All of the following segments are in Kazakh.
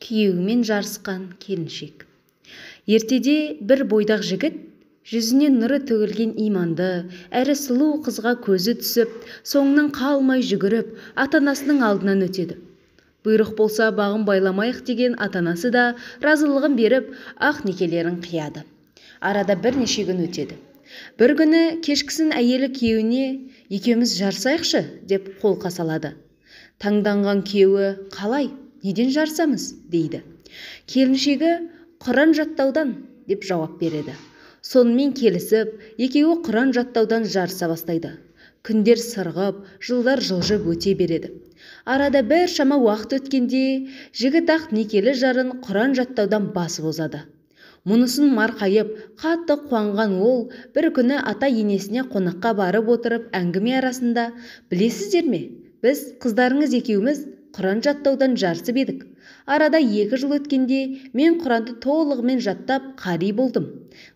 күйеуімен жарысқан келіншек. Ертеде бір бойдақ жігіт, жүзінен нұры төгілген иманды, әрі сұлу қызға көзі түсіп, соңынан қалмай жүгіріп, ата-анасының алдынан өтеді. Бұйрық болса бағын байламайық деген ата-анасы да разылығын беріп, ақ некелерін қияды. Арада бірнеше күн өтеді. Бір күні кешкісін әйелі күйеуіне екеуміз жарысайықшы деп қолқа салады. Таңданған күйеуі қалай, неден жарысамыз дейді. Келіншегі Құран жаттаудан деп жауап береді. Сонымен келісіп, екеуі Құран жаттаудан жарыса бастайды. Күндер сырғып, жылдар жылжып өте береді. Арада бір шама уақыт өткенде, жігіт ақ некелі жарын Құран жаттаудан басып озады. Мұнысын марқайып, қатты қуанған ол, бір күні ата енесіне қонаққа барып отырып, әңгіме арасында, білесіздер ме, біз қыздарыңыз екеуміз Құран жаттаудан жарысып едік. Арада 2 жыл өткенде мен Құранды толығымен жаттап қари болдым.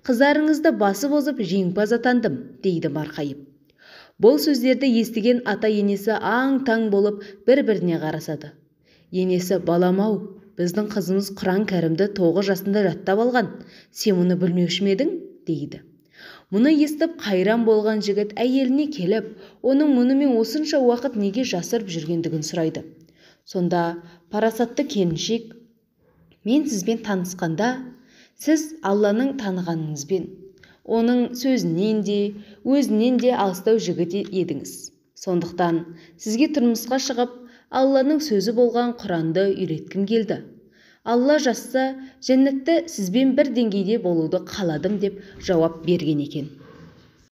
Қыздарыңызды басып озып жеңімпаз атандым, дейді марқайып. Бұл сөздерді естіген ата енесі аң-таң болып бір-біріне қарасады. Енесі, балам-ау, біздің қызымыз Құран кәрімді 9 жасында жаттап алған. Сен мұны білмеуші ме едің, дейді. Мұны естіп қайран болған жігіт әйеліне келіп, оның мұнымен осынша уақыт неге жасырып жүргендігін сұрайды. Сонда парасатты келіншек, мен сізбен танысқанда, сіз Алланың танығаныңызбен, оның сөзінен де, өзінен де алыстау жігіт едіңіз. Сондықтан сізге тұрмысқа шығып, Алланың сөзі болған Құранды үйреткім келді. Алла жазса, жәннатта сізбен бір деңгейде болуды қаладым деп жауап берген екен.